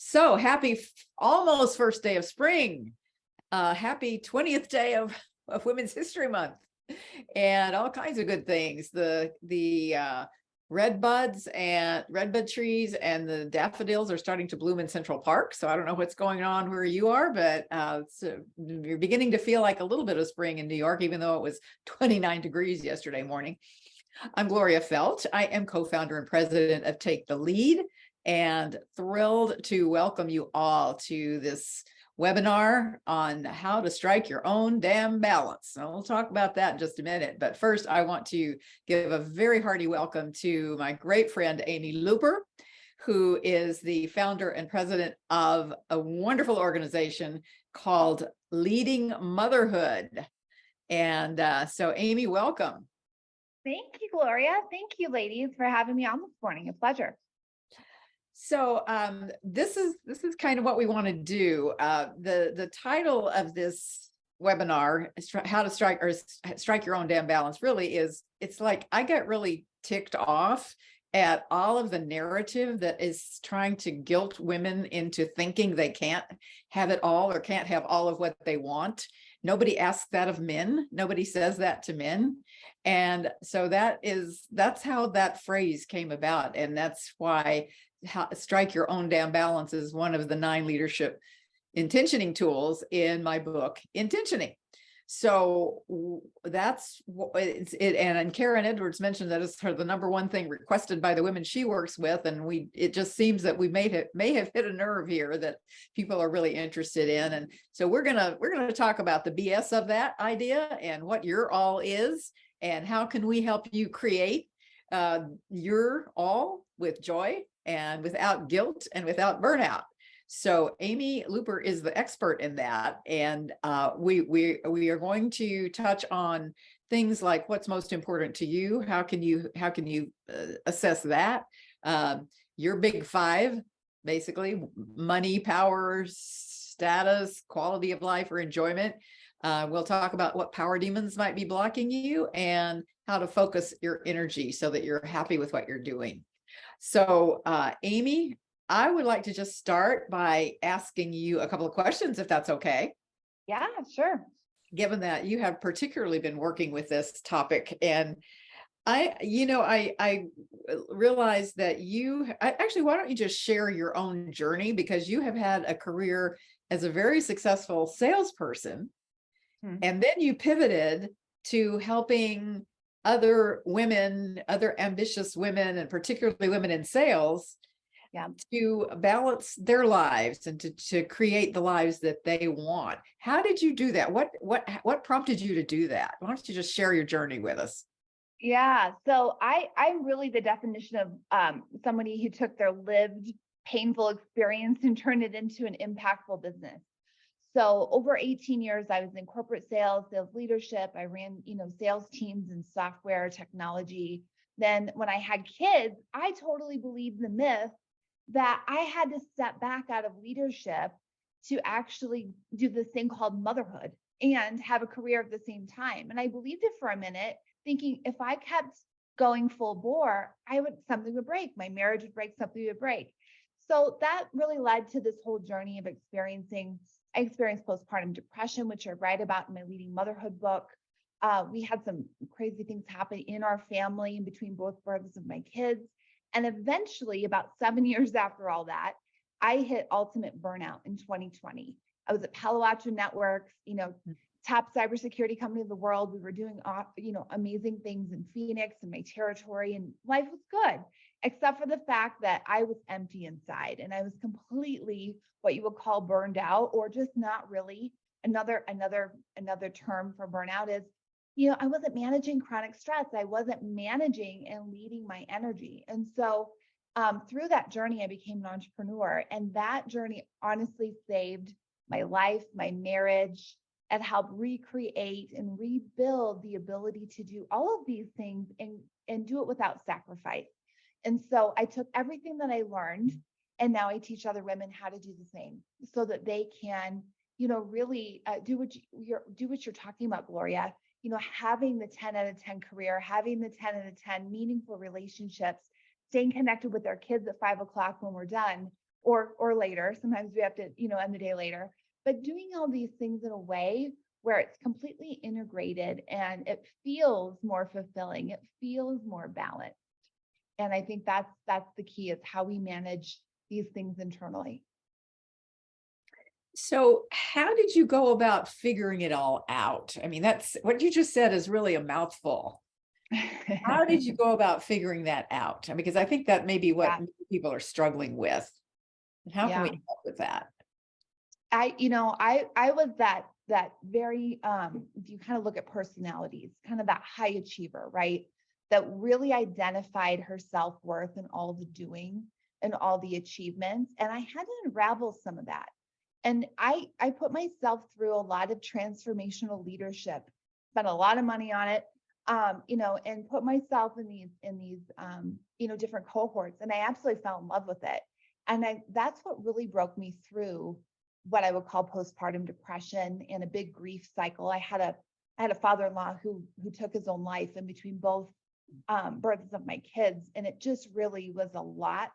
So happy almost first day of spring. Happy 20th day of Women's History Month and all kinds of good things. The redbud trees and the daffodils are starting to bloom in Central Park. So I don't know what's going on where you are, but you're beginning to feel like a little bit of spring in New York, even though it was 29 degrees yesterday morning. I'm Gloria Feldt. I am co-founder and president of Take the Lead, and thrilled to welcome you all to this webinar on how to strike your own damn balance. So we'll talk about that in just a minute. But first, I want to give a very hearty welcome to my great friend, Amy Looper, who is the founder and president of a wonderful organization called Leading Motherhood. And so Amy, welcome. Thank you, Gloria. Thank you, ladies, for having me on this morning. A pleasure. So this is kind of what we want to do. The title of this webinar, how to strike your own damn balance, really is, it's like I get really ticked off at all of the narrative that is trying to guilt women into thinking they can't have it all or can't have all of what they want. Nobody asks that of men. Nobody says that to men. And so that's how that phrase came about. And that's why strike your own damn balance is one of the 9 leadership intentioning tools in my book, Intentioning. So that's what and Karen Edwards mentioned that it's the number one thing requested by the women she works with. And it just seems that we may have hit a nerve here that people are really interested in. And so we're gonna talk about the BS of that idea and what your all is, and how can we help you create your all with joy and without guilt and without burnout. So Amy Looper is the expert in that, and we are going to touch on things like what's most important to you. How can you assess that? Your big 5, basically: money, power, status, quality of life, or enjoyment. We'll talk about what power demons might be blocking you and how to focus your energy so that you're happy with what you're doing. So Amy, I would like to just start by asking you a couple of questions, if that's okay. Yeah, sure. Given that you have particularly been working with this topic, and I realized that actually, why don't you just share your own journey, because you have had a career as a very successful salesperson, and then you pivoted to helping other women, other ambitious women, and particularly women in sales, to balance their lives and to create the lives that they want. How did you do that? What prompted you to do that? Why don't you just share your journey with us? Yeah, so I'm really the definition of somebody who took their lived painful experience and turned it into an impactful business. So over 18 years, I was in corporate sales leadership. I ran, sales teams in software technology. Then when I had kids, I totally believed the myth that I had to step back out of leadership to actually do this thing called motherhood and have a career at the same time. And I believed it for a minute, thinking if I kept going full bore, something would break. My marriage would break, something would break. So that really led to this whole journey of I experienced postpartum depression, which I write about in my Leading Motherhood book. We had some crazy things happen in our family in between both births of my kids. And eventually, about 7 years after all that, I hit ultimate burnout in 2020. I was at Palo Alto Networks, top cybersecurity company in the world. We were doing, amazing things in Phoenix and my territory, and life was good, except for the fact that I was empty inside, and I was completely what you would call burned out, or just not really. Another term for burnout is, I wasn't managing chronic stress. I wasn't managing and leading my energy. And so through that journey, I became an entrepreneur. And that journey honestly saved my life, my marriage, and helped recreate and rebuild the ability to do all of these things and do it without sacrifice. And so I took everything that I learned, and now I teach other women how to do the same so that they can, really do what you're talking about, Gloria. Having the 10 out of 10 career, having the 10 out of 10 meaningful relationships, staying connected with our kids at 5 o'clock when we're done, or later. Sometimes we have to, end the day later, but doing all these things in a way where it's completely integrated and it feels more fulfilling. It feels more balanced. And I think that's the key, is how we manage these things internally. So how did you go about figuring it all out? I mean, that's what you just said is really a mouthful. How did you go about figuring that out? Because I think that may be what Yeah. people are struggling with. And how can we Yeah. help with that? I was that very, if you kind of look at personalities, kind of that high achiever, right? That really identified her self-worth and all the doing and all the achievements. And I had to unravel some of that. And I put myself through a lot of transformational leadership, spent a lot of money on it, and put myself in these different cohorts. And I absolutely fell in love with it. And that's what really broke me through what I would call postpartum depression and a big grief cycle. I had a father-in-law who took his own life in between both births of my kids. And it just really was a lot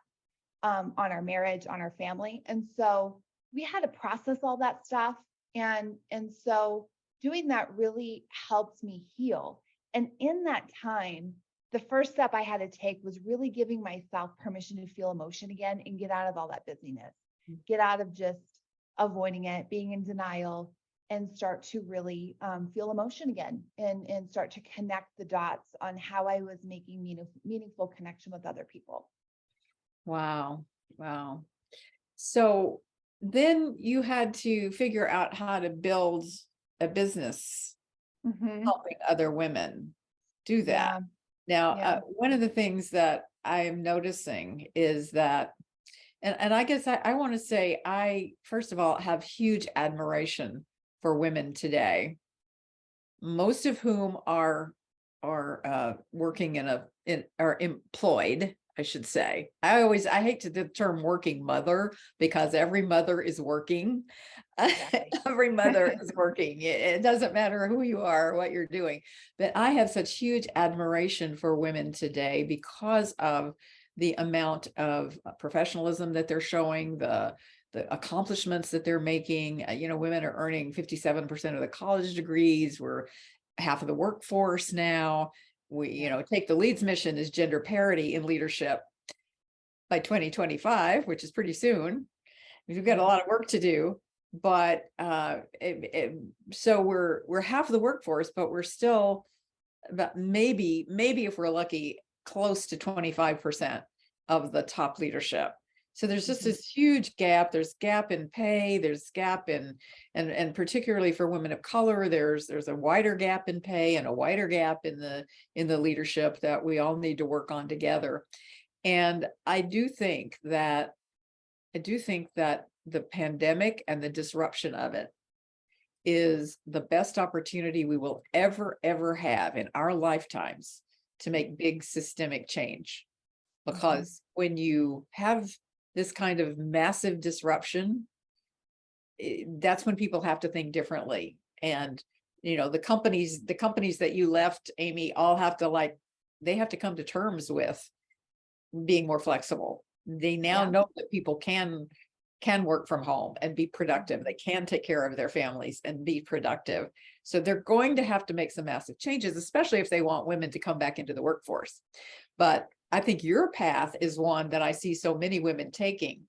on our marriage, on our family. And so we had to process all that stuff. And so doing that really helped me heal. And in that time, the first step I had to take was really giving myself permission to feel emotion again and get out of all that busyness, get out of just avoiding it, being in denial, and start to really feel emotion again and start to connect the dots on how I was making meaningful connection with other people. Wow. Wow. So then you had to figure out how to build a business helping other women do that. Yeah, Now, yeah, one of the things that I'm noticing is that, and I guess I want to say, I, first of all, have huge admiration for women today, most of whom are working are employed, I should say. I hate to the term working mother, because every mother is working. exactly. Every mother is working. It doesn't matter who you are or what you're doing. But I have such huge admiration for women today because of the amount of professionalism that they're showing, the accomplishments that they're making. Women are earning 57% of the college degrees. We're half of the workforce now. We, take the Leads mission is gender parity in leadership by 2025, which is pretty soon. We've got a lot of work to do, but so we're half of the workforce, but we're still about maybe if we're lucky, close to 25% of the top leadership. So there's just this huge gap. There's gap in pay, there's gap in, and particularly for women of color, there's a wider gap in pay and a wider gap in the leadership that we all need to work on together. And I do think that the pandemic and the disruption of it is the best opportunity we will ever have in our lifetimes to make big systemic change. Because when you have this kind of massive disruption, that's when people have to think differently. And the companies that you left, Amy, all have to they have to come to terms with being more flexible. They now know that people can work from home and be productive. They can take care of their families and be productive. So they're going to have to make some massive changes, especially if they want women to come back into the workforce. But I think your path is one that I see so many women taking,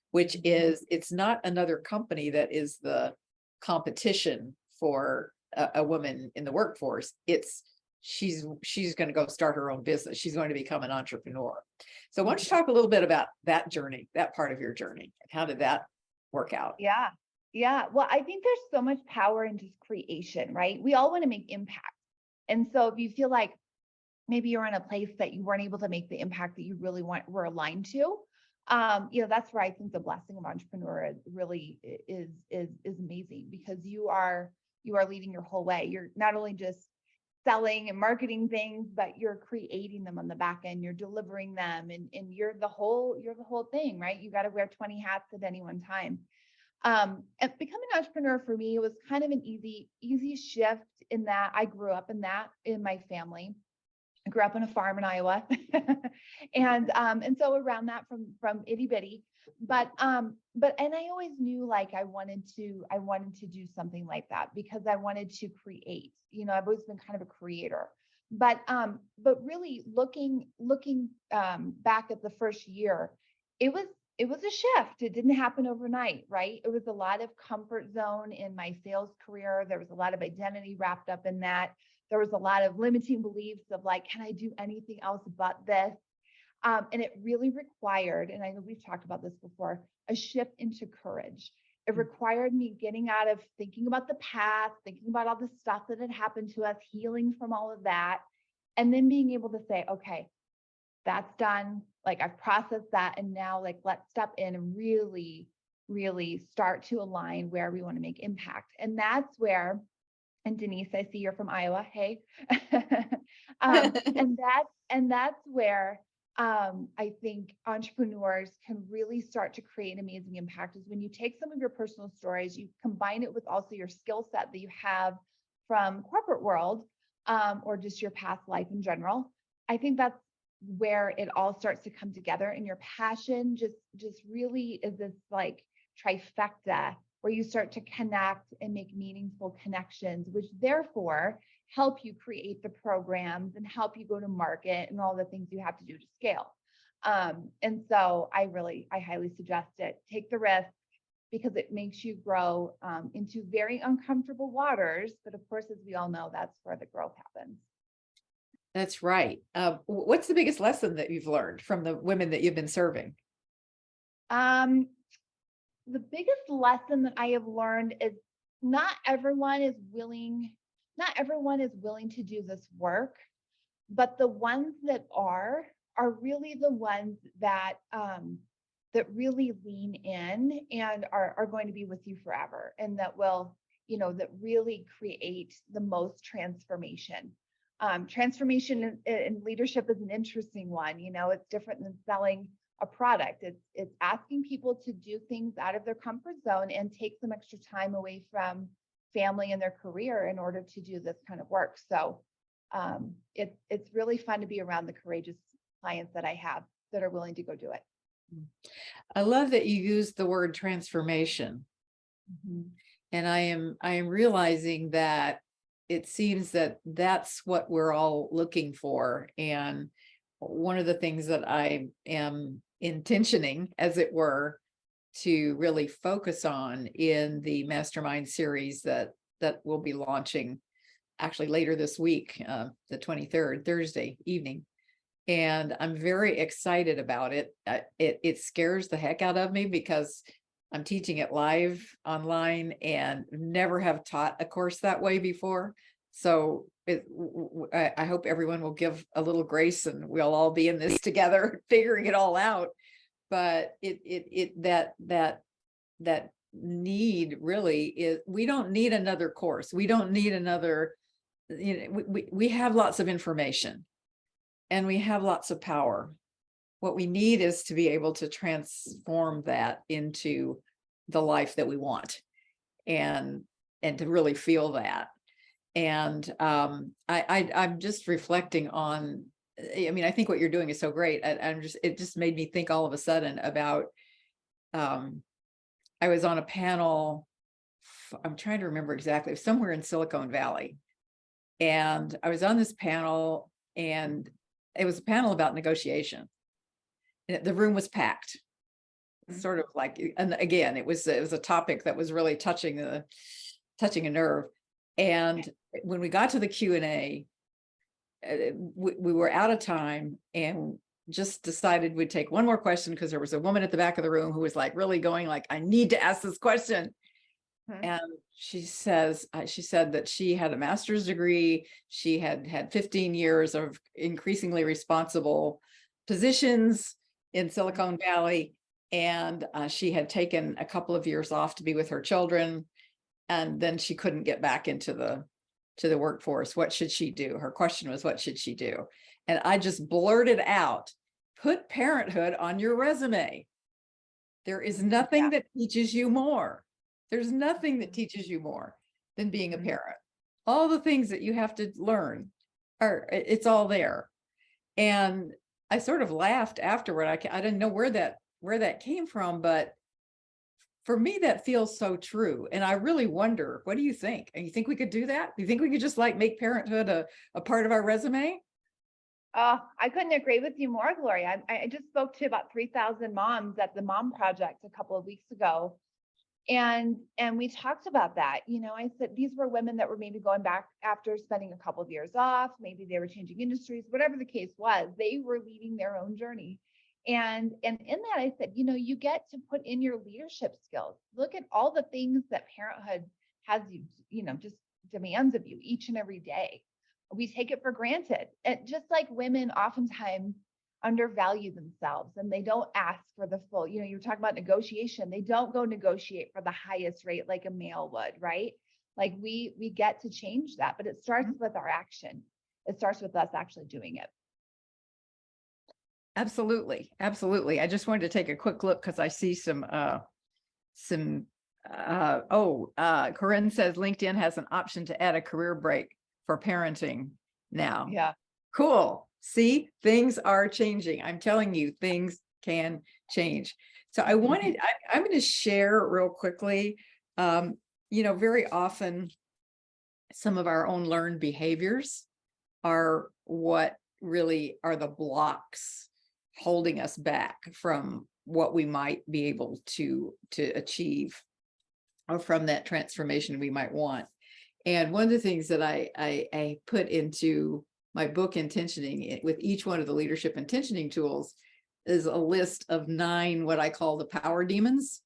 which is, it's not another company that is the competition for a woman in the workforce. It's she's going to go start her own business. She's going to become an entrepreneur. So why don't you talk a little bit about that journey, that part of your journey, and how did that work out? Yeah. Yeah. Well, I think there's so much power in just creation, right? We all want to make impact. And so if you feel like maybe you're in a place that you weren't able to make the impact that you really were aligned to, that's where I think the blessing of entrepreneur really is amazing, because you are leading your whole way. You're not only just selling and marketing things, but you're creating them on the back end, you're delivering them, and you're the whole thing, right? You got to wear 20 hats at any one time. And becoming an entrepreneur for me was kind of an easy shift, in that I grew up in my family. I grew up on a farm in Iowa, and so around that from itty bitty, but and I always knew like I wanted to do something like that because I wanted to create. You know, I've always been kind of a creator, but really looking back at the first year, it was a shift. It didn't happen overnight, right? It was a lot of comfort zone in my sales career. There was a lot of identity wrapped up in that. There was a lot of limiting beliefs of like, can I do anything else but this? And it really required, and I know we've talked about this before, a shift into courage. It required me getting out of thinking about the past, thinking about all the stuff that had happened to us, healing from all of that, and then being able to say, okay, that's done. Like I've processed that. And now like, let's step in and really, really start to align where we want to make impact. And that's where, and Denise, I see you're from Iowa. Hey. And that's where I think entrepreneurs can really start to create an amazing impact is when you take some of your personal stories, you combine it with also your skill set that you have from corporate world, or just your past life in general. I think that's where it all starts to come together, and your passion just really is this like trifecta where you start to connect and make meaningful connections, which therefore help you create the programs and help you go to market and all the things you have to do to scale. And so I highly suggest it. Take the risk because it makes you grow into very uncomfortable waters. But of course, as we all know, that's where the growth happens. That's right. What's the biggest lesson that you've learned from the women that you've been serving? The biggest lesson that I have learned is not everyone is willing to do this work, but the ones that are really the ones that really lean in and are going to be with you forever, and that will, that really create the most transformation. Transformation in leadership is an interesting one. It's different than selling a product. It's asking people to do things out of their comfort zone and take some extra time away from family and their career in order to do this kind of work. So it's really fun to be around the courageous clients that I have that are willing to go do it. I love that you used the word transformation. Mm-hmm. And I am realizing that it seems that that's what we're all looking for. And one of the things that I am intentioning, as it were, to really focus on in the mastermind series that will be launching actually later this week, the 23rd, Thursday evening. And I'm very excited about it. It scares the heck out of me because I'm teaching it live online and never have taught a course that way before. So I hope everyone will give a little grace and we'll all be in this together, figuring it all out. But that need really is, we don't need another course. We don't need another, we have lots of information and we have lots of power. What we need is to be able to transform that into the life that we want and to really feel that. And I'm just reflecting on, I think what you're doing is so great. It just made me think all of a sudden about, I was on a panel, I'm trying to remember exactly, it was somewhere in Silicon Valley. And I was on this panel and it was a panel about negotiation. The room was packed, sort of like, and again, it was a topic that was really touching a nerve. And when we got to the Q&A, we were out of time and just decided we'd take one more question because there was a woman at the back of the room who was like really going like, I need to ask this question. And she said that she had a master's degree. She had 15 years of increasingly responsible positions in Silicon Valley. And she had taken a couple of years off to be with her children. And then she couldn't get back into the workforce. What should she do? Her question was, what should she do? And I just blurted out, put parenthood on your resume. There is nothing that teaches you more. There's nothing that teaches you more than being a parent. All the things that you have to learn it's all there. And I sort of laughed afterward. I didn't know where that came from, but for me, that feels so true. And I really wonder, what do you think? And you think we could do that? Do you think we could just like make parenthood a part of our resume? I couldn't agree with you more, Gloria. I just spoke to about 3,000 moms at the Mom Project a couple of weeks ago. And we talked about that. I said these were women that were maybe going back after spending a couple of years off, maybe they were changing industries, whatever the case was, they were leading their own journey. And in that, I said, you get to put in your leadership skills. Look at all the things that parenthood has just demands of you each and every day. We take it for granted. And just like women oftentimes undervalue themselves and they don't ask for the full, you were talking about negotiation. They don't go negotiate for the highest rate like a male would, right? Like we get to change that, but it starts with our action. It starts with us actually doing it. Absolutely. Absolutely. I just wanted to take a quick look because I see Corinne says LinkedIn has an option to add a career break for parenting now. Yeah. Cool. See, things are changing. I'm telling you, things can change. So I'm going to share real quickly, very often some of our own learned behaviors are what really are the blocks holding us back from what we might be able to achieve or from that transformation we might want. And one of the things that I put into my book, Intentioning, with each one of the leadership intentioning tools, is a list of 9, what I call the power demons,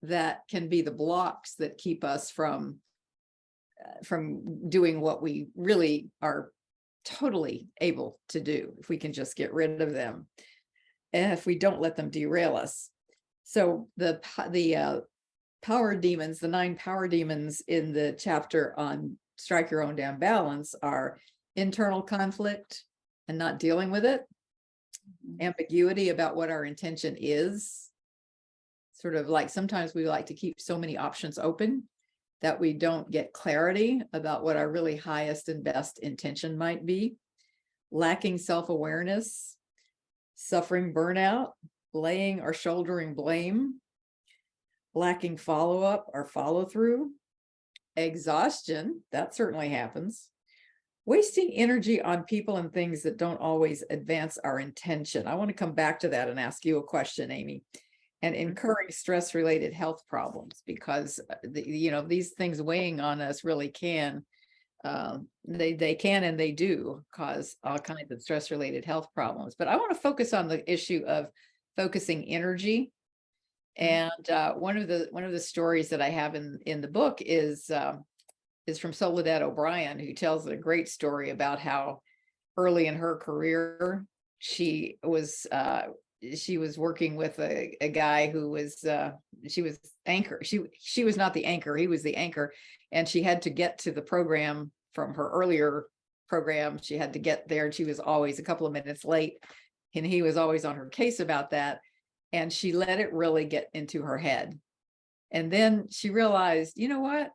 that can be the blocks that keep us from doing what we really are totally able to do, if we can just get rid of them, and if we don't let them derail us. So the power demons, the 9 power demons in the chapter on Strike Your Own Damn Balance, are internal conflict and not dealing with it, ambiguity about what our intention is, sort of like sometimes we like to keep so many options open that we don't get clarity about what our really highest and best intention might be, lacking self-awareness, suffering burnout, laying or shouldering blame, lacking follow-up or follow-through, exhaustion, that certainly happens, wasting energy on people and things that don't always advance our intention. I want to come back to that and ask you a question, Amy. And incurring stress-related health problems, because these things weighing on us really can, they can and they do cause all kinds of stress-related health problems. But I want to focus on the issue of focusing energy. And one of the stories that I have in the book is from Soledad O'Brien, who tells a great story about how early in her career she was working with a guy who was she was anchor. She was not the anchor, he was the anchor, and she had to get to the program from her earlier program. She had to get there, and she was always a couple of minutes late, and he was always on her case about that. And she let it really get into her head. And then she realized, you know what?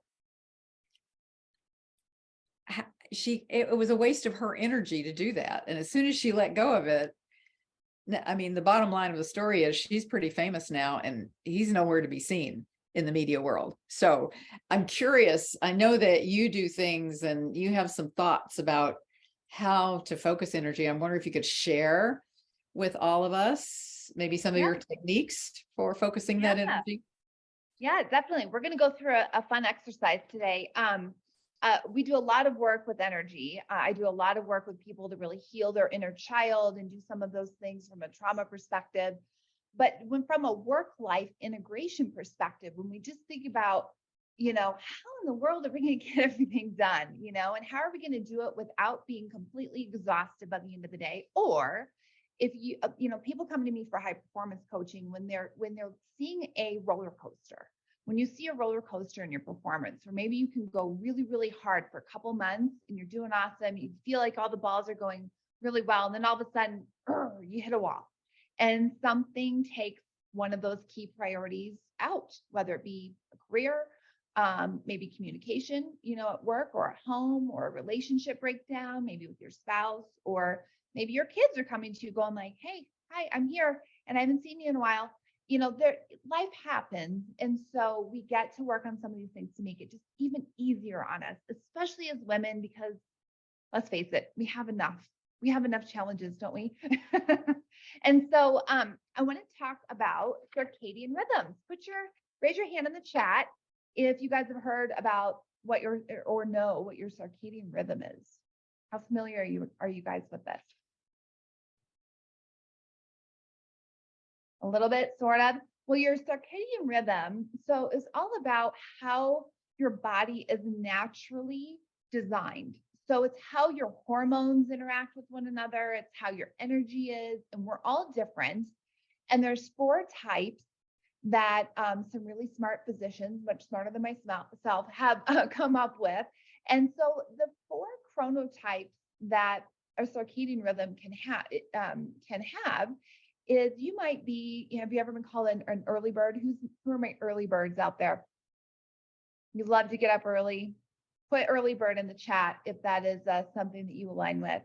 It was a waste of her energy to do that. And as soon as she let go of it, I mean, the bottom line of the story is she's pretty famous now, and he's nowhere to be seen in the media world. So I'm curious, I know that you do things and you have some thoughts about how to focus energy. I'm wondering if you could share with all of us maybe some of your techniques for focusing that energy. Yeah, definitely. We're going to go through a fun exercise today. We do a lot of work with energy. I do a lot of work with people to really heal their inner child and do some of those things from a trauma perspective. But from a work-life integration perspective, when we just think about, how in the world are we going to get everything done, and how are we going to do it without being completely exhausted by the end of the day? Or if people come to me for high performance coaching when they're seeing a roller coaster. When you see a roller coaster in your performance, or maybe you can go really, really hard for a couple months and you're doing awesome, you feel like all the balls are going really well, and then all of a sudden, you hit a wall, and something takes one of those key priorities out, whether it be a career, maybe communication, at work or at home, or a relationship breakdown, maybe with your spouse, or Maybe your kids are coming to you going like, hey, hi, I'm here and I haven't seen you in a while. Life happens. And so we get to work on some of these things to make it just even easier on us, especially as women, because let's face it, we have enough challenges, don't we? And so I want to talk about circadian rhythms. Raise your hand in the chat if you guys have heard about or know what your circadian rhythm is. How familiar are you guys with this? A little bit, sort of. Well, your circadian rhythm, so is all about how your body is naturally designed. So it's how your hormones interact with one another. It's how your energy is, and we're all different. And there's 4 types that some really smart physicians, much smarter than myself, have come up with. And so the 4 chronotypes that a circadian rhythm can have is, you might be, have you ever been called an early bird? Who are my early birds out there? You love to get up early. Put early bird in the chat if that is something that you align with.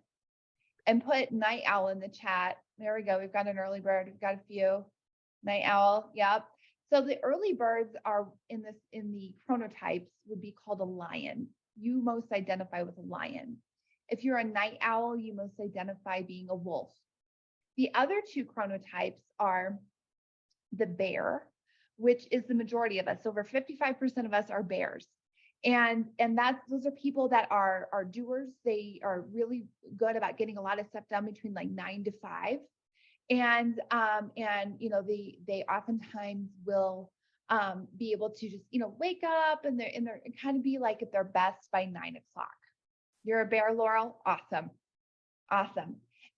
And put night owl in the chat. There we go. We've got an early bird. We've got a few. Night owl. Yep. So the early birds are in the chronotypes would be called a lion. You most identify with a lion. If you're a night owl, you most identify being a wolf. The other 2 chronotypes are the bear, which is the majority of us. Over 55% of us are bears. And those are people that are doers. They are really good about getting a lot of stuff done between like 9 to 5. And they oftentimes will be able to just, wake up and they're kind of be like at their best by 9 o'clock. You're a bear, Laurel? Awesome.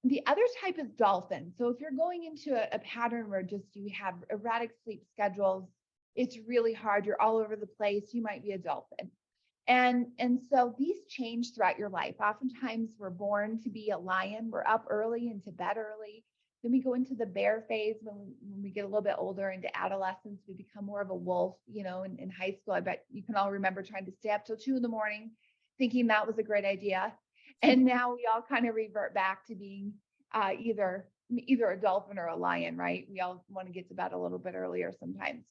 The other type is dolphin. So if you're going into a pattern where just you have erratic sleep schedules, it's really hard. You're all over the place. You might be a dolphin. And so these change throughout your life. Oftentimes we're born to be a lion. We're up early and to bed early. Then we go into the bear phase when we get a little bit older into adolescence. We become more of a wolf. In high school, I bet you can all remember trying to stay up till 2 a.m, thinking that was a great idea. And now we all kind of revert back to being either a dolphin or a lion, right? We all want to get to bed a little bit earlier sometimes.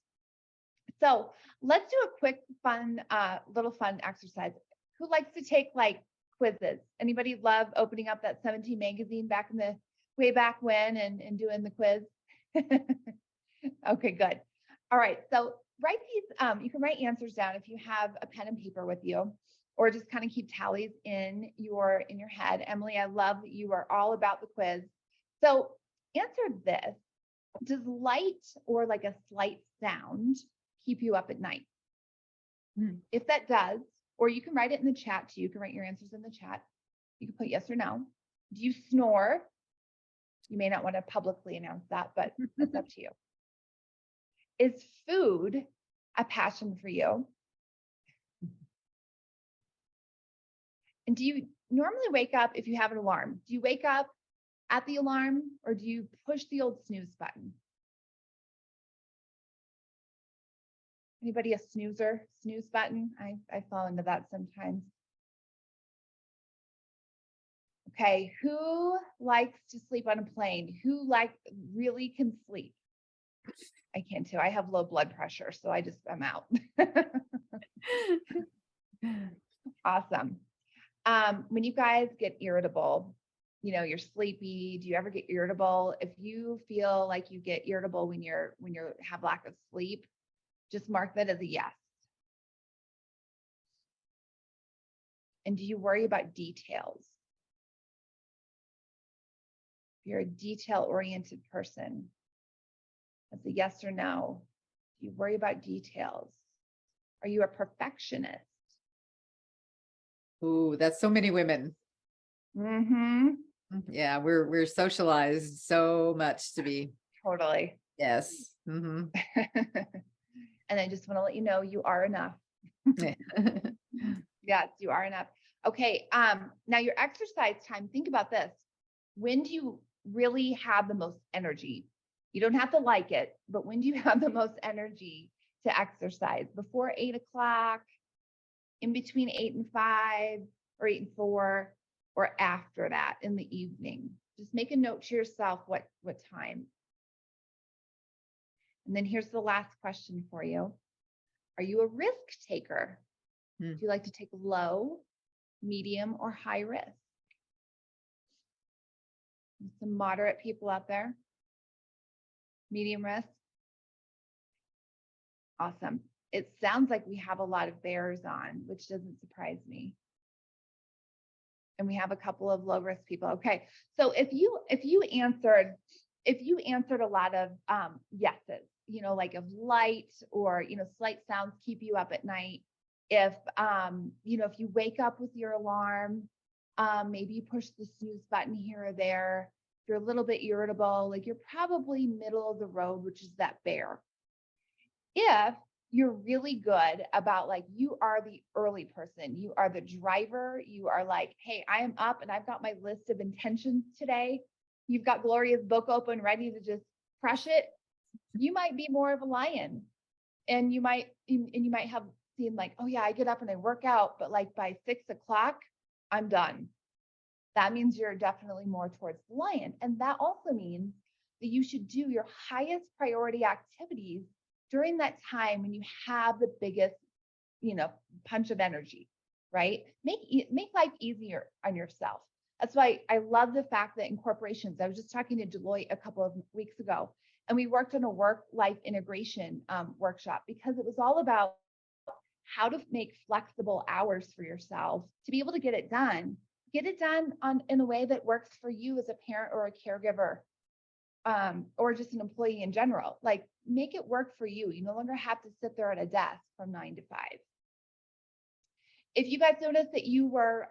So let's do a quick, fun exercise. Who likes to take like quizzes? Anybody love opening up that 17 magazine way back when and doing the quiz? Okay, good. All right. So write these, you can write answers down if you have a pen and paper with you, or just kind of keep tallies in your head. Emily, I love that you are all about the quiz. So answer this. Does light or like a slight sound keep you up at night? If that does, or you can write it in the chat too. You can write your answers in the chat. You can put yes or no. Do you snore? You may not want to publicly announce that, but that's up to you. Is food a passion for you? And do you normally wake up if you have an alarm? Do you wake up at the alarm or do you push the old snooze button? Anybody a snooze button? I fall into that sometimes. Okay, who likes to sleep on a plane? Who really can sleep? I can too. I have low blood pressure, so I'm out. Awesome. When you guys get irritable, you're sleepy. Do you ever get irritable? If you feel like you get irritable when you have lack of sleep, just mark that as a yes. And do you worry about details? If you're a detail-oriented person, that's a yes or no. Do you worry about details? Are you a perfectionist? Ooh, that's so many women. Mm-hmm. Yeah, we're socialized so much to be. Totally. Yes. Mm-hmm. And I just want to let you know you are enough. Yes, you are enough. Okay. Now your exercise time, think about this. When do you really have the most energy? You don't have to like it, but when do you have the most energy to exercise? Before 8 o'clock, in between 8 and 5, or 8 and 4, or after that in the evening? Just make a note to yourself what time. And then here's the last question for you. Are you a risk taker? Do you like to take low, medium, or high risk? There's some moderate people out there. Medium risk. Awesome. It sounds like we have a lot of bears on, which doesn't surprise me. And we have a couple of low risk people. Okay. So if you answered a lot of yeses, like if light or slight sounds keep you up at night, if if you wake up with your alarm, maybe you push the snooze button here or there, you're a little bit irritable, like you're probably middle of the road, which is that bear. If you're really good about like, you are the early person, you are the driver, you are like, hey, I am up and I've got my list of intentions today. You've got Gloria's book open, ready to just crush it. You might be more of a lion, and you might have seen like, oh yeah, I get up and I work out, but like by 6 o'clock, I'm done. That means you're definitely more towards the lion. And that also means that you should do your highest priority activities during that time when you have the biggest, punch of energy, right? Make life easier on yourself. That's why I love the fact that in corporations, I was just talking to Deloitte a couple of weeks ago, and we worked on a work-life integration workshop, because it was all about how to make flexible hours for yourself to be able to get it done in a way that works for you as a parent or a caregiver, or just an employee in general. Like, make it work for you. You no longer have to sit there at a desk from 9 to 5. If you guys noticed that you were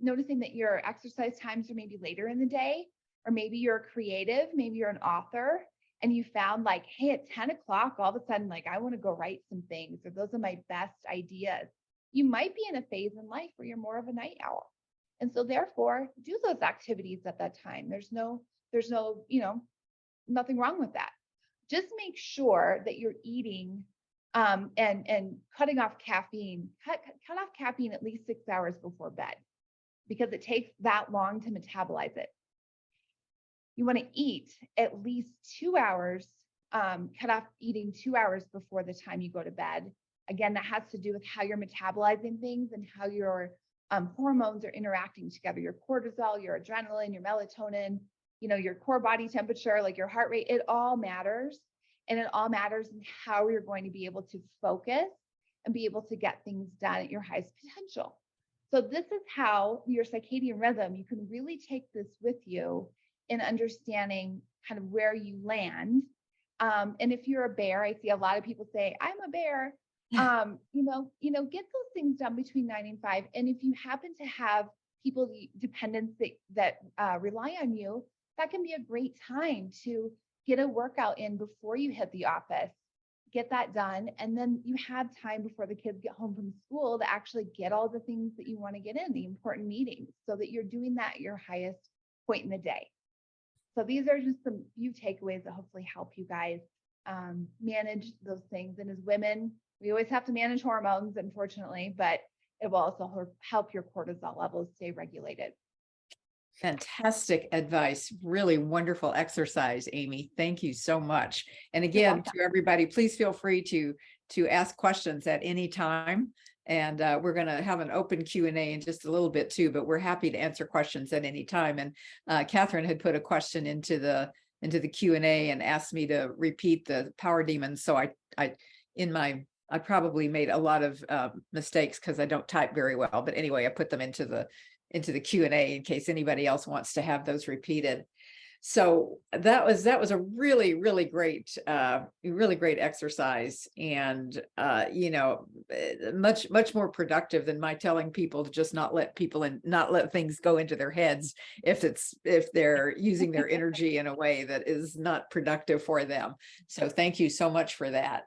noticing that your exercise times are maybe later in the day, or maybe you're a creative, maybe you're an author, and you found like, hey, at 10 o'clock, all of a sudden, like, I want to go write some things, or those are my best ideas. You might be in a phase in life where you're more of a night owl. And so therefore, do those activities at that time. There's no, nothing wrong with that. Just make sure that you're eating and cutting off caffeine. Cut off caffeine at least 6 hours before bed, because it takes that long to metabolize it. You want to eat at least 2 hours, cut off eating 2 hours before the time you go to bed. Again, that has to do with how you're metabolizing things and how your hormones are interacting together. Your cortisol, your adrenaline, your melatonin, your core body temperature, like your heart rate, it all matters. And it all matters in how you're going to be able to focus and be able to get things done at your highest potential. So this is how your circadian rhythm, you can really take this with you in understanding kind of where you land. And if you're a bear, I see a lot of people say, I'm a bear. Get those things done between 9 and 5. And if you happen to have people dependents that rely on you, that can be a great time to get a workout in before you hit the office, get that done. And then you have time before the kids get home from school to actually get all the things that you want to get in, the important meetings, so that you're doing that at your highest point in the day. So these are just some few takeaways that hopefully help you guys manage those things. And as women, we always have to manage hormones, unfortunately, but it will also help your cortisol levels stay regulated. Fantastic advice. Really wonderful exercise, Amy. Thank you so much. And again, to everybody, please feel free to ask questions at any time. And we're going to have an open Q&A in just a little bit too, but we're happy to answer questions at any time. And Catherine had put a question into the Q&A and asked me to repeat the power demons. So I probably made a lot of mistakes because I don't type very well. But anyway, I put them into the Q&A in case anybody else wants to have those repeated. So that was a really, really great exercise, and much more productive than my telling people to just not let things go into their heads if they're using their energy in a way that is not productive for them. So thank you so much for that.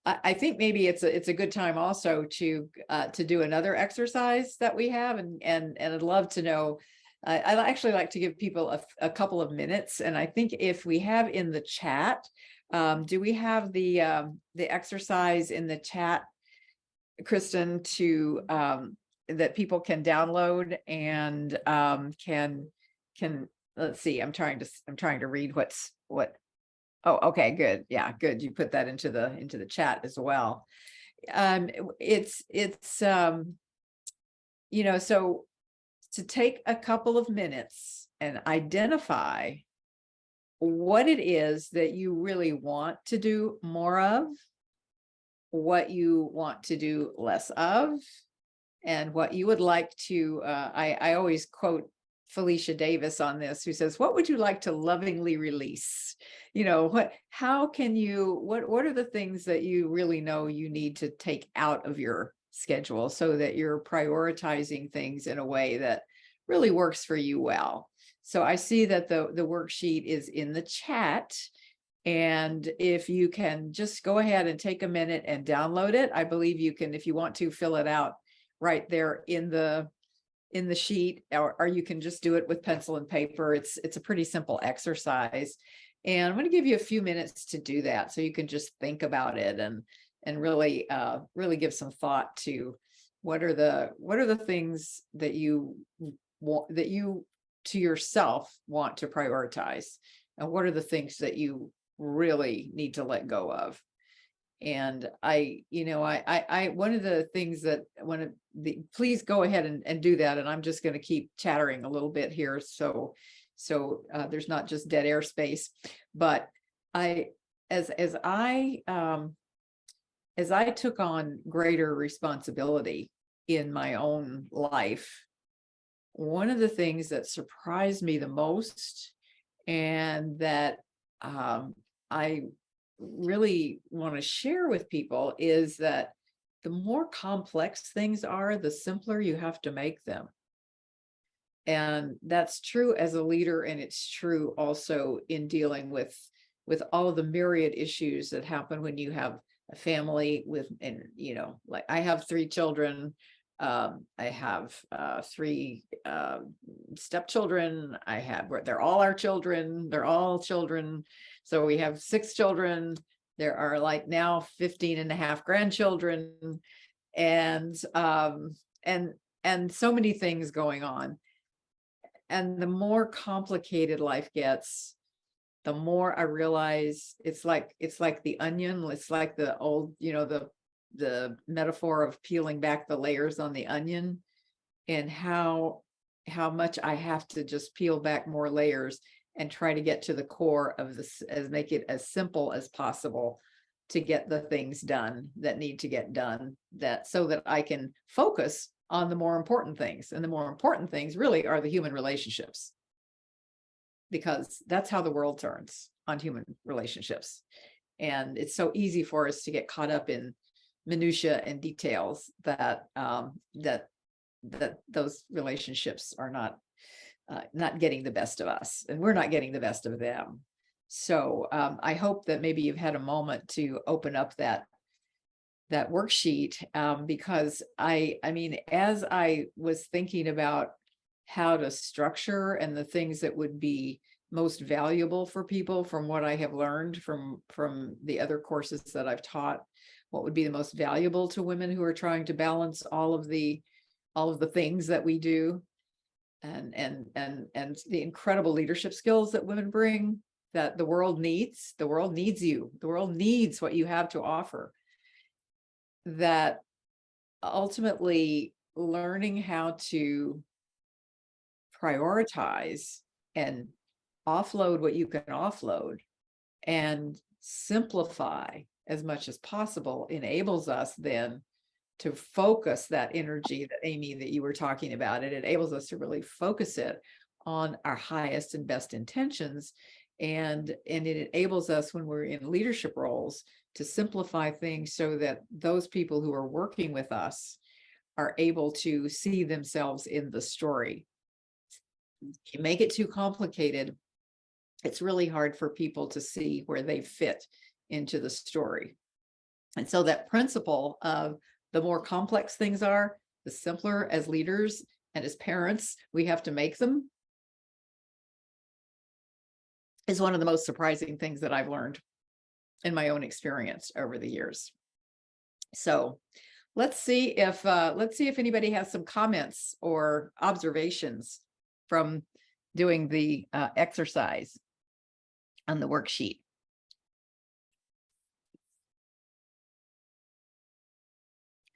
I think maybe it's a good time also to do another exercise that we have, and I'd love to know. I actually like to give people a couple of minutes, and I think if we have in the chat, do we have the exercise in the chat, Kristen, to that people can download and can let's see, I'm trying to read what. Oh, okay, good. Yeah, good. You put that into the chat as well. It's so to take a couple of minutes and identify what it is that you really want to do more of, what you want to do less of, and what you would like to, I always quote Felicia Davis on this, who says, what would you like to lovingly release? How can you, what are the things that you really know you need to take out of your schedule so that you're prioritizing things in a way that really works for you well? So I see that the worksheet is in the chat. And if you can just go ahead and take a minute and download it, I believe you can, if you want to, fill it out right there in the sheet, or you can just do it with pencil and paper. It's a pretty simple exercise. And I'm going to give you a few minutes to do that, so you can just think about it and really give some thought to what are the things that you want, that you to yourself want to prioritize, and what are the things that you really need to let go of. And I one of the things that please go ahead and do that. And I'm just going to keep chattering a little bit here. So there's not just dead air space, but as I took on greater responsibility in my own life, one of the things that surprised me the most, and that I really want to share with people, is that the more complex things are, the simpler you have to make them. And that's true as a leader, and it's true also in dealing with all of the myriad issues that happen when you have a family with, and like I have 3 children. I have 3 stepchildren. They're all our children. They're all children. So we have 6 children. There are like now 15 and a half grandchildren, and so many things going on. And the more complicated life gets, the more I realize it's like the onion. It's like the old, the metaphor of peeling back the layers on the onion, and how much I have to just peel back more layers and try to get to the core of this, as make it as simple as possible to get the things done that need to get done, so that I can focus on the more important things. And the more important things really are the human relationships, because that's how the world turns, on human relationships. And it's so easy for us to get caught up in minutia and details that those relationships are not getting the best of us, and we're not getting the best of them. So I hope that maybe you've had a moment to open up that worksheet, because I mean, as I was thinking about how to structure and the things that would be most valuable for people, from what I have learned from the other courses that I've taught, what would be the most valuable to women who are trying to balance all of the things that we do, and the incredible leadership skills that women bring, that the world needs. The world needs you. The world needs what you have to offer. That ultimately learning how to prioritize and offload what you can offload and simplify as much as possible enables us then to focus that energy that Amy, that you were talking about. It enables us to really focus it on our highest and best intentions. And it enables us, when we're in leadership roles, to simplify things so that those people who are working with us are able to see themselves in the story. If you make it too complicated, it's really hard for people to see where they fit into the story. And so that principle of the more complex things are, the simpler as leaders and as parents we have to make them, is one of the most surprising things that I've learned in my own experience over the years. So let's see if anybody has some comments or observations from doing the exercise on the worksheet.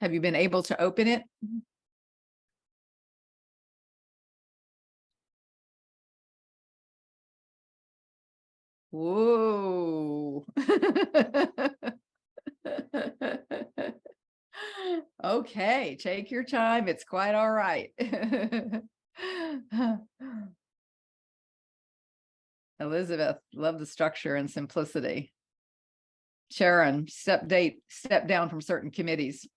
Have you been able to open it? Whoa. Okay, take your time. It's quite all right. Elizabeth, love the structure and simplicity. Sharon, step down from certain committees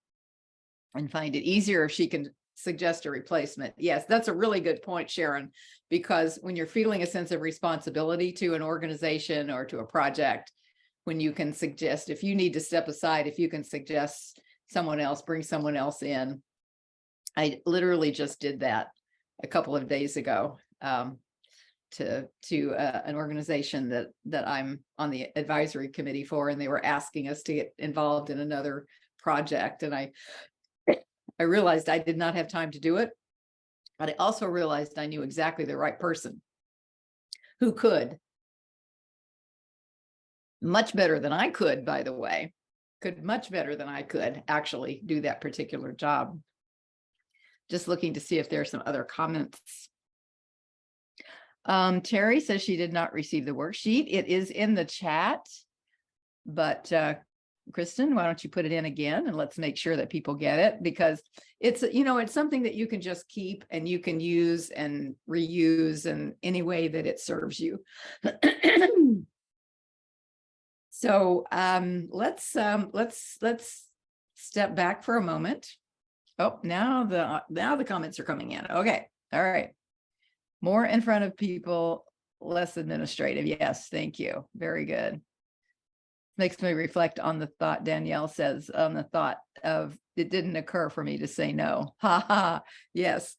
and find it easier if she can suggest a replacement. Yes, that's a really good point, Sharon, because when you're feeling a sense of responsibility to an organization or to a project, when you can suggest, if you need to step aside, if you can suggest someone else, bring someone else in. I literally just did that a couple of days ago to an organization that I'm on the advisory committee for, and they were asking us to get involved in another project. And I realized I did not have time to do it, but I also realized I knew exactly the right person who could, much better than I could, by the way, could much better than I could actually do that particular job. Just looking to see if there are some other comments. Terry says she did not receive the worksheet. It is in the chat, but Kristen, why don't you put it in again and let's make sure that people get it, because it's, you know, it's something that you can just keep and you can use and reuse in any way that it serves you. So let's step back for a moment. Oh, now the comments are coming in. Okay, all right. More in front of people, less administrative. Yes, thank you. Very good. Makes me reflect on the thought, Danielle says, on the thought of it didn't occur for me to say no. Ha ha. Yes.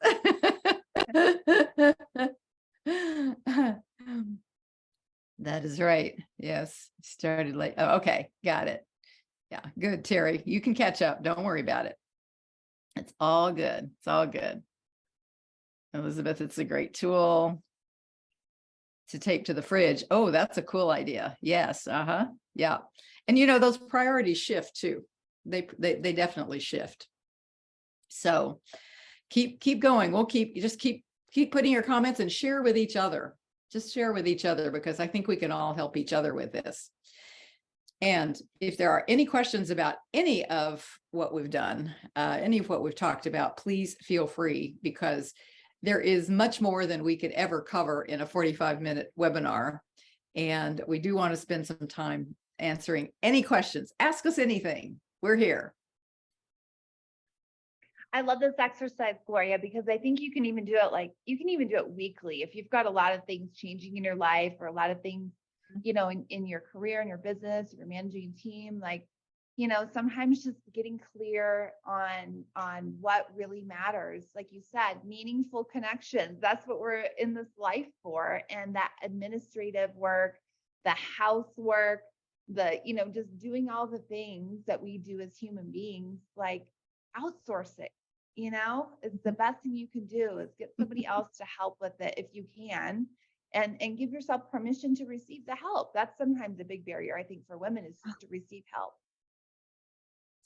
That is right. Yes. Started late. Oh, okay. Got it. Yeah. Good, Terry. You can catch up. Don't worry about it. It's all good. It's all good. Elizabeth, it's a great tool to tape to the fridge. Oh, that's a cool idea. Yes. Uh-huh. Yeah. And you know, those priorities shift too. They definitely shift. So keep going. We'll keep putting your comments and share with each other. Just share with each other, because I think we can all help each other with this. And if there are any questions about any of what we've done, any of what we've talked about, please feel free, because there is much more than we could ever cover in a 45-minute webinar. And we do want to spend some time answering any questions. Ask us anything. We're here. I love this exercise, Gloria, because I think you can even do it weekly. If you've got a lot of things changing in your life, or a lot of things, you know, in your career, in your business, if you're managing a team, like, you know, sometimes just getting clear on what really matters. Like you said, meaningful connections. That's what we're in this life for. And that administrative work, the housework, you know, just doing all the things that we do as human beings, like outsource it. You know, it's the best thing you can do is get somebody else to help with it if you can, and give yourself permission to receive the help. That's sometimes a big barrier, I think, for women, is just to receive help.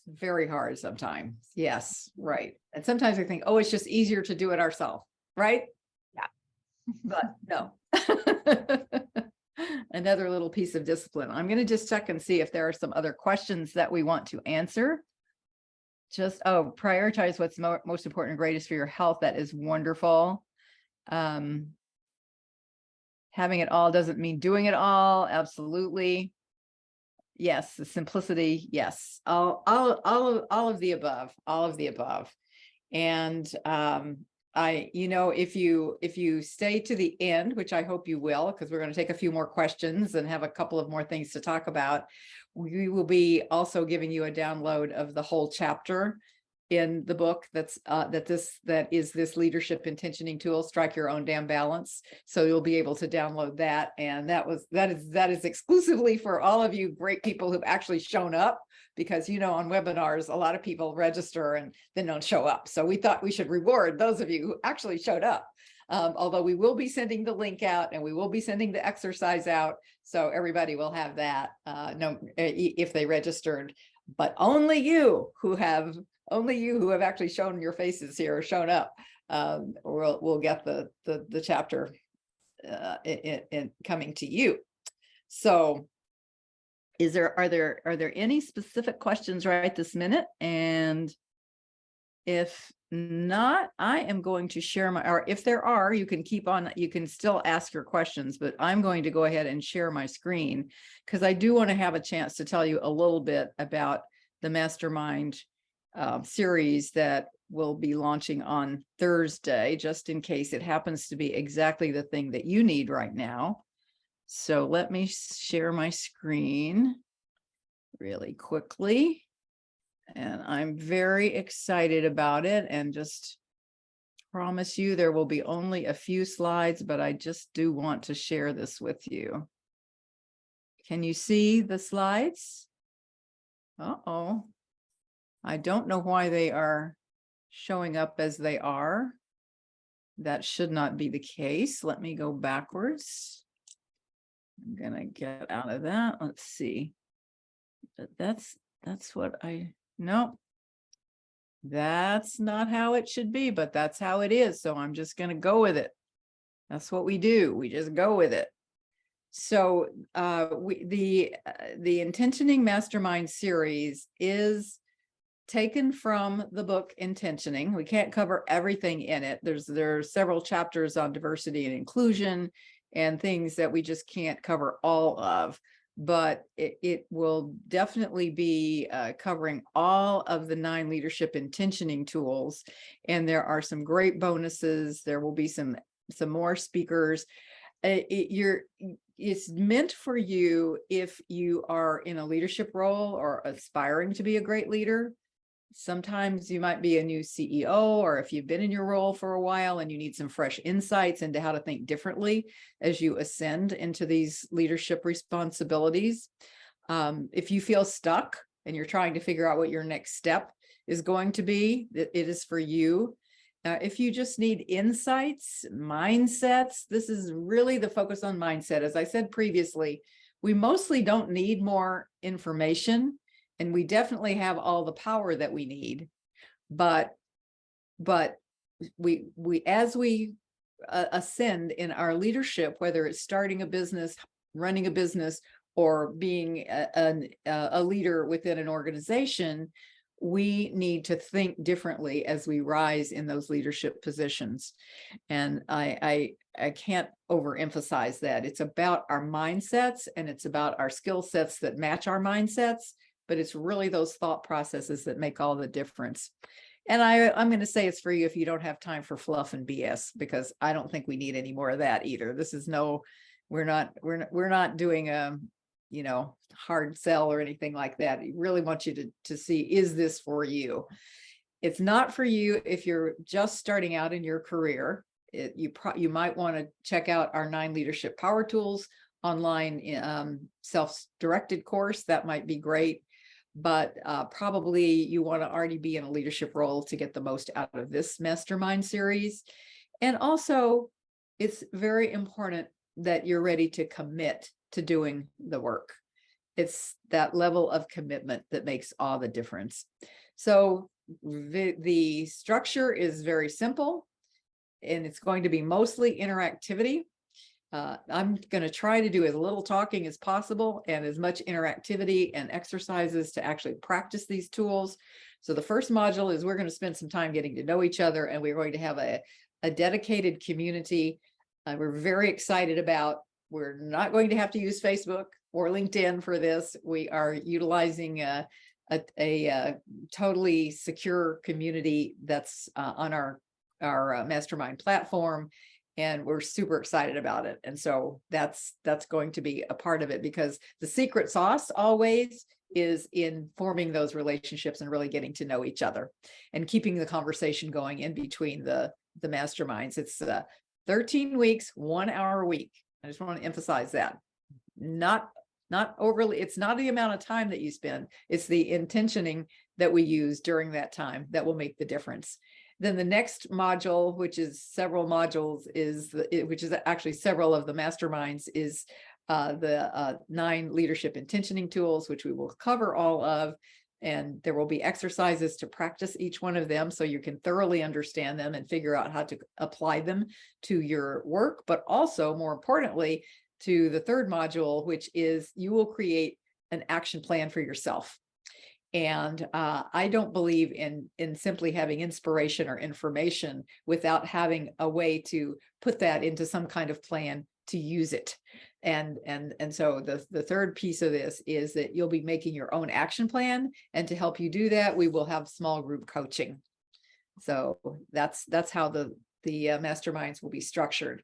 It's very hard sometimes. Yes, right. And sometimes I think, oh, it's just easier to do it ourselves, right? Yeah. But no. Another little piece of discipline. I'm going to just check and see if there are some other questions that we want to answer. Just, prioritize what's most important and greatest for your health. That is wonderful. Having it all doesn't mean doing it all. Absolutely. Yes. The simplicity. Yes. All of the above, all of the above. And, you know, if you stay to the end, which I hope you will, because we're going to take a few more questions and have a couple of more things to talk about, we will be also giving you a download of the whole chapter in the book that is this leadership intentioning tool, Strike Your Own Damn Balance. So you'll be able to download that. And that is exclusively for all of you great people who've actually shown up, because, you know, on webinars, a lot of people register and then don't show up. So we thought we should reward those of you who actually showed up. Although we will be sending the link out and we will be sending the exercise out. So everybody will have that if they registered, but only you who have actually shown your faces here or shown up will get the chapter in coming to you. So are there any specific questions right this minute? And if not, I am going to share or if there are, you can still ask your questions, but I'm going to go ahead and share my screen because I do want to have a chance to tell you a little bit about the mastermind series that will be launching on Thursday, just in case it happens to be exactly the thing that you need right now. So let me share my screen really quickly. And I'm very excited about it, and just promise you there will be only a few slides, but I just do want to share this with you. Can you see the slides? Uh-oh. I don't know why they are showing up as they are. That should not be the case. Let me go backwards. I'm gonna get out of that. Let's see. But that's what no, that's not how it should be, but that's how it is. So I'm just going to go with it. That's what we do. We just go with it. So the Intentioning Mastermind series is taken from the book Intentioning. We can't cover everything in it. There are several chapters on diversity and inclusion and things that we just can't cover all of. But it will definitely be covering all of the 9 leadership intentioning tools. And there are some great bonuses. There will be some more speakers. It's meant for you if you are in a leadership role or aspiring to be a great leader. Sometimes you might be a new CEO, or if you've been in your role for a while and you need some fresh insights into how to think differently as you ascend into these leadership responsibilities. If you feel stuck and you're trying to figure out what your next step is going to be, it is for you. If you just need insights, mindsets, this is really the focus on mindset. As I said previously, we mostly don't need more information. And we definitely have all the power that we need, but we as we ascend in our leadership, whether it's starting a business, running a business, or being a leader within an organization, we need to think differently as we rise in those leadership positions. And I can't overemphasize that. It's about our mindsets, and it's about our skill sets that match our mindsets. But it's really those thought processes that make all the difference. And I'm going to say it's for you if you don't have time for fluff and BS, because I don't think we need any more of that either. This is we're not doing a, hard sell or anything like that. I really want you to see, is this for you? It's not for you if you're just starting out in your career. You might want to check out our 9 leadership power tools online self-directed course. That might be great. But probably you want to already be in a leadership role to get the most out of this mastermind series. And also, it's very important that you're ready to commit to doing the work. It's that level of commitment that makes all the difference. So the structure is very simple, and it's going to be mostly interactivity. I'm going to try to do as little talking as possible and as much interactivity and exercises to actually practice these tools. So the first module is we're going to spend some time getting to know each other, and we're going to have a dedicated community. We're very excited about. We're not going to have to use Facebook or LinkedIn for this. We are utilizing a totally secure community that's on our mastermind platform. And we're super excited about it. And so that's going to be a part of it, because the secret sauce always is in forming those relationships and really getting to know each other and keeping the conversation going in between the masterminds. It's 13 weeks, 1 hour a week. I just want to emphasize that. Not overly, it's not the amount of time that you spend, it's the intentioning that we use during that time that will make the difference. Then the next module, which is several modules, which is actually several of the masterminds, is the 9 leadership intentioning tools, which we will cover all of. And there will be exercises to practice each one of them so you can thoroughly understand them and figure out how to apply them to your work, but also more importantly, to the third module, which is you will create an action plan for yourself. And I don't believe in simply having inspiration or information without having a way to put that into some kind of plan to use it. And so the third piece of this is that you'll be making your own action plan. And to help you do that, we will have small group coaching. So that's how the masterminds will be structured.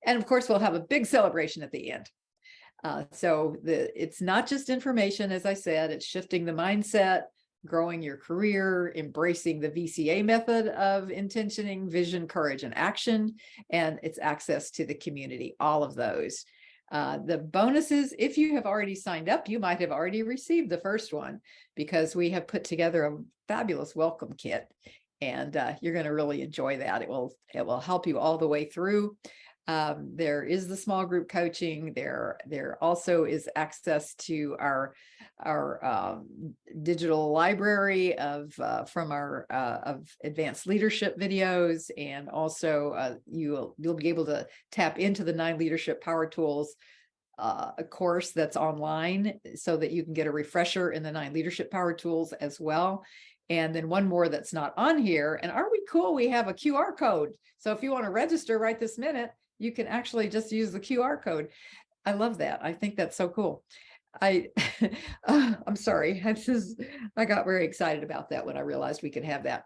And of course, we'll have a big celebration at the end. So it's not just information, as I said, it's shifting the mindset, growing your career, embracing the VCA method of intentioning, vision, courage, and action, and it's access to the community, all of those. The bonuses, if you have already signed up, you might have already received the first one because we have put together a fabulous welcome kit, and you're going to really enjoy that. It will help you all the way through. There is the small group coaching. There also is access to our digital library of from our of advanced leadership videos, and also you'll be able to tap into the 9 leadership power tools a course that's online so that you can get a refresher in the 9 leadership power tools as well. And then one more that's not on here. And aren't we cool? We have a QR code. So if you want to register right this minute, you can actually just use the QR code. I love that. I think that's so cool. I'm sorry. I got very excited about that when I realized we could have that.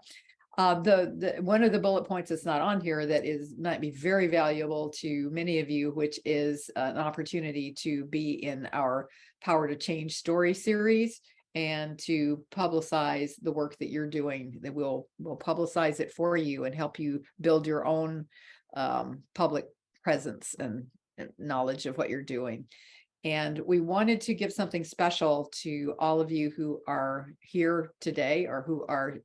One of the bullet points that's not on here that might be very valuable to many of you, which is an opportunity to be in our Power to Change story series and to publicize the work that you're doing. That we'll publicize it for you and help you build your own public presence and knowledge of what you're doing. And we wanted to give something special to all of you who are here today or who are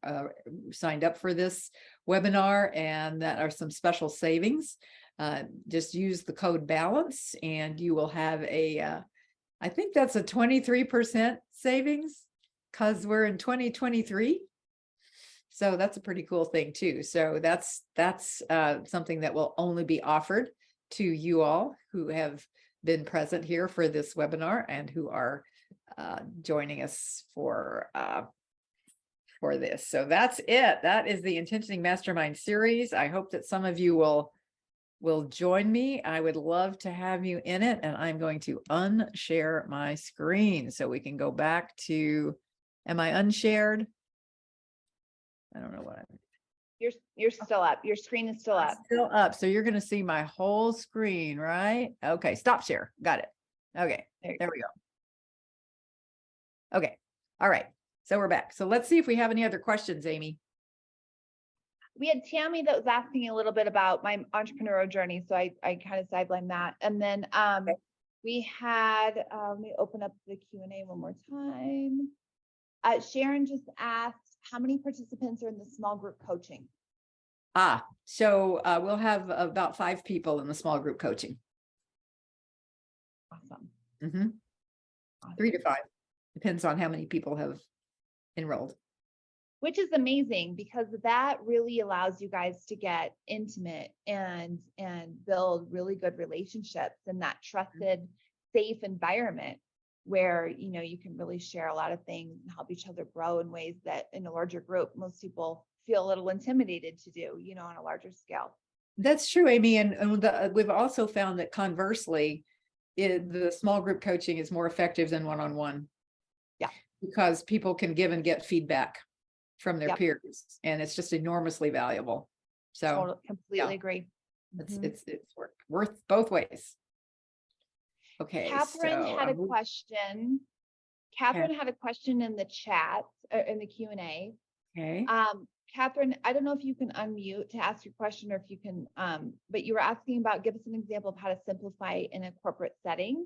signed up for this webinar, and that are some special savings. Just use the code BALANCE and you will have I think that's a 23% savings because we're in 2023. So that's a pretty cool thing too. So that's something that will only be offered to you all who have been present here for this webinar and who are joining us for this. So that's it. That is the Intentioning Mastermind series. I hope that some of you will join me. I would love to have you in it, and I'm going to unshare my screen so we can go back to, am I unshared? I don't know what I'm. You're still up. Your screen is still up. Still up. So you're going to see my whole screen, right? Okay. Stop share. Got it. Okay. There we go. Okay. All right. So we're back. So let's see if we have any other questions, Amy. We had Tammy that was asking a little bit about my entrepreneurial journey. So I kind of sidelined that. And then okay. We had, let me open up the Q&A one more time. Sharon just asked, how many participants are in the small group coaching? So we'll have about 5 people in the small group coaching. Awesome. Mm-hmm. Awesome. 3 to 5. Depends on how many people have enrolled. Which is amazing because that really allows you guys to get intimate and build really good relationships in that trusted, safe environment where, you know, you can really share a lot of things and help each other grow in ways that in a larger group, most people feel a little intimidated to do, you know, on a larger scale. That's true, Amy. And we've also found that conversely, the small group coaching is more effective than one-on-one. Yeah. Because people can give and get feedback from their yep. peers, and it's just enormously valuable. So totally, completely agree. It's worth both ways. Okay. Catherine had a question. Catherine had a question in the chat, in the Q&A. Okay. Catherine, I don't know if you can unmute to ask your question or if you can, but you were asking about, give us an example of how to simplify in a corporate setting.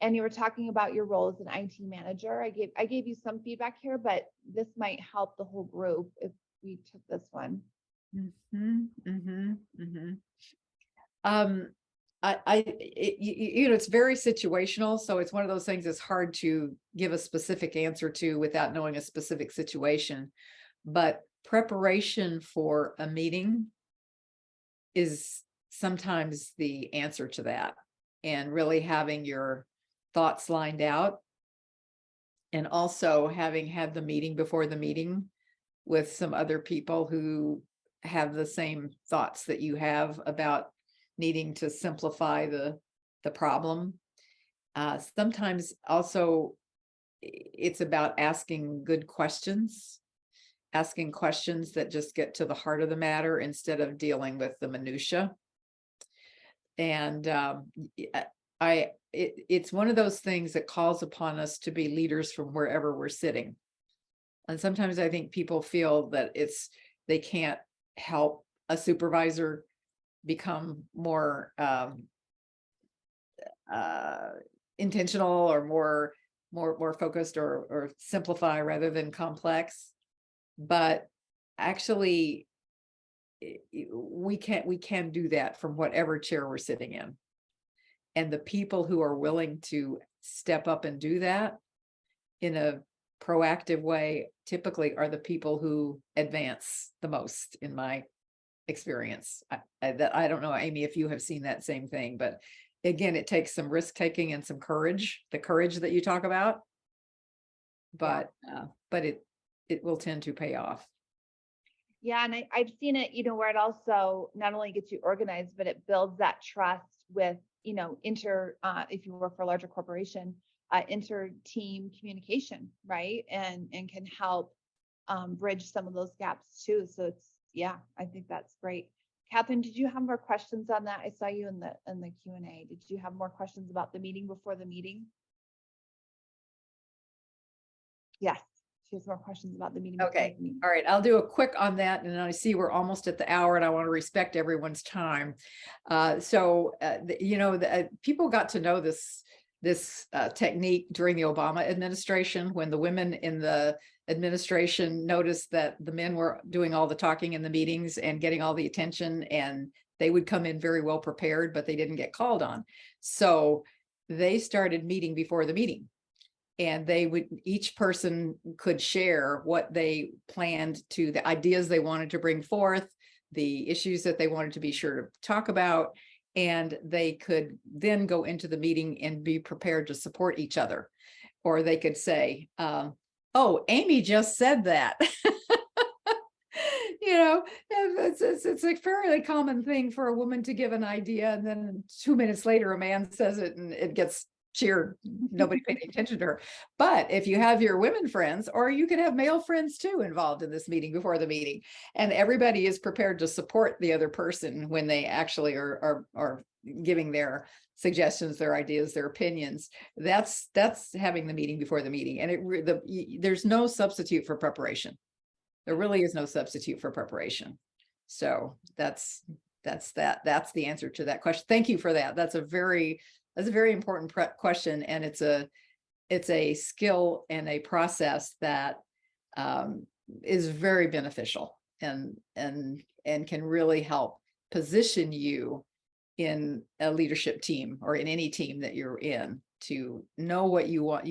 And you were talking about your role as an IT manager. I gave you some feedback here, but this might help the whole group if we took this one. You know, it's very situational. So it's one of those things that's hard to give a specific answer to without knowing a specific situation. But preparation for a meeting is sometimes the answer to that, and really having your thoughts lined out, and also having had the meeting before the meeting with some other people who have the same thoughts that you have about needing to simplify the problem. Sometimes also it's about asking good questions, asking questions that just get to the heart of the matter instead of dealing with the minutia. And it's one of those things that calls upon us to be leaders from wherever we're sitting. And sometimes I think people feel that they can't help a supervisor become more intentional, or more focused, or simplify rather than complex. But actually, we can do that from whatever chair we're sitting in. And the people who are willing to step up and do that in a proactive way typically are the people who advance the most, in my experience. I don't know, Amy, if you have seen that same thing, but again, it takes some risk taking and some courage, the courage that you talk about, but it will tend to pay off. Yeah, and I've seen it, where it also not only gets you organized, but it builds that trust with, if you work for a larger corporation, inter-team communication, right? And can help bridge some of those gaps too. So I think that's great. Catherine, did you have more questions on that? I saw you in the Q&A. Did you have more questions about the meeting before the meeting? Yes. She has more questions about the meeting. Okay. All right. I'll do a quick on that. And I see we're almost at the hour and I want to respect everyone's time. People got to know this technique during the Obama administration, when the women in the administration noticed that the men were doing all the talking in the meetings and getting all the attention, and they would come in very well prepared, but they didn't get called on. So they started meeting before the meeting. And each person could share what they planned to, the ideas they wanted to bring forth, the issues that they wanted to be sure to talk about, and they could then go into the meeting and be prepared to support each other. Or they could say, oh, Amy just said that. It's a fairly common thing for a woman to give an idea, and then 2 minutes later, a man says it and it gets cheered. Nobody paid attention to her. But if you have your women friends, or you can have male friends too involved in this meeting before the meeting, and everybody is prepared to support the other person when they actually are giving their suggestions, their ideas, their opinions, that's having the meeting before the meeting. And there's no substitute for preparation. There really is no substitute for preparation. So that's the answer to that question. Thank you for that. That's a very important question, and it's a skill and a process that is very beneficial and can really help position you in a leadership team, or in any team that you're in, to know what you want,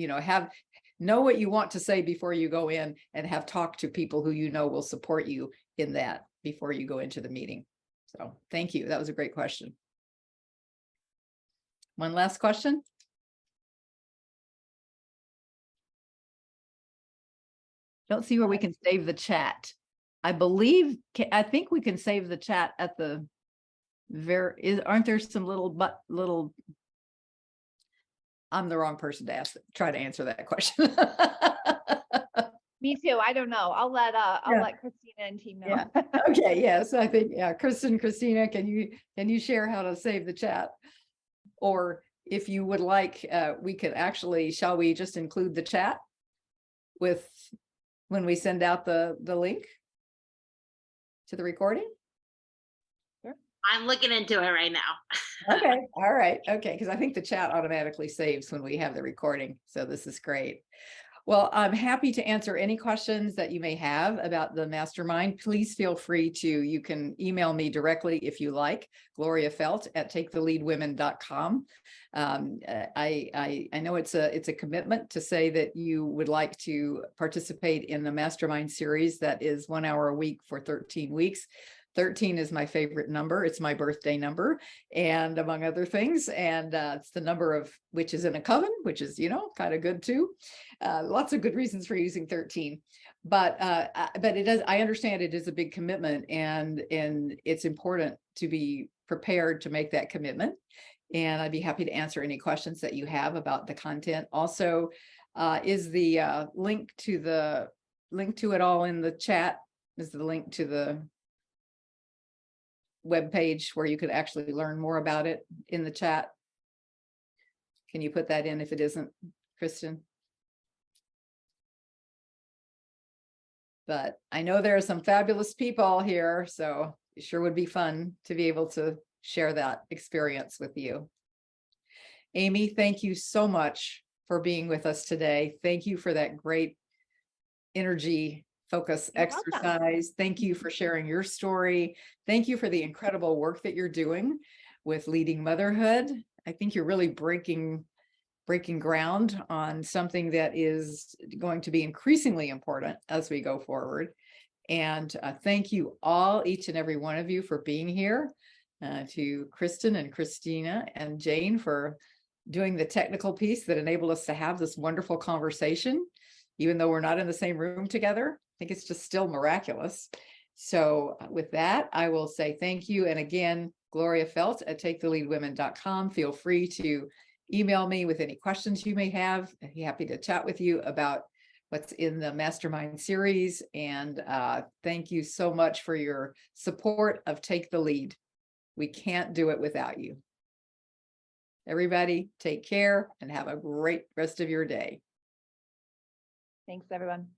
know what you want to say before you go in, and have talked to people who will support you in that before you go into the meeting. So thank you. That was a great question. One last question. Don't see where we can save the chat. I think we can save the chat at the aren't there some little, I'm the wrong person to try to answer that question. Me too. I don't know. I'll let Christina and team know. Yeah. Okay. Yes, I think, Christina, can you share how to save the chat? Or if you would like, we could actually, shall we just include the chat when we send out the link to the recording? Sure. I'm looking into it right now. Okay. All right. Okay. Because I think the chat automatically saves when we have the recording. So this is great. Well, I'm happy to answer any questions that you may have about the mastermind. Please feel free to, you can email me directly if you like, Gloria Feldt at taketheleadwomen.com. I know it's a commitment to say that you would like to participate in the mastermind series that is 1 hour a week for 13 weeks. 13 is my favorite number. It's my birthday number, and among other things, and it's the number of witches in a coven, which is, you know, kind of good too. Lots of good reasons for using 13, but it does, I understand it is a big commitment, and it's important to be prepared to make that commitment. And I'd be happy to answer any questions that you have about the content. Also, is the link to it all in the chat? Is the link to the web page where you could actually learn more about it in the chat? Can you put that in if it isn't, Kristen? But I know there are some fabulous people here, so it sure would be fun to be able to share that experience with you. Amy, thank you so much for being with us today. Thank you for that great energy focus exercise. Thank you for sharing your story. Thank you for the incredible work that you're doing with leading motherhood. I think you're really breaking ground on something that is going to be increasingly important as we go forward. And thank you all, each and every one of you, for being here. To Kristen and Christina and Jane for doing the technical piece that enabled us to have this wonderful conversation, even though we're not in the same room together. I think it's just still miraculous. So with that, I will say thank you. And again, Gloria Feldt at taketheleadwomen.com. Feel free to email me with any questions you may have. I'd be happy to chat with you about what's in the mastermind series. And thank you so much for your support of Take the Lead. We can't do it without you. Everybody, take care and have a great rest of your day. Thanks, everyone.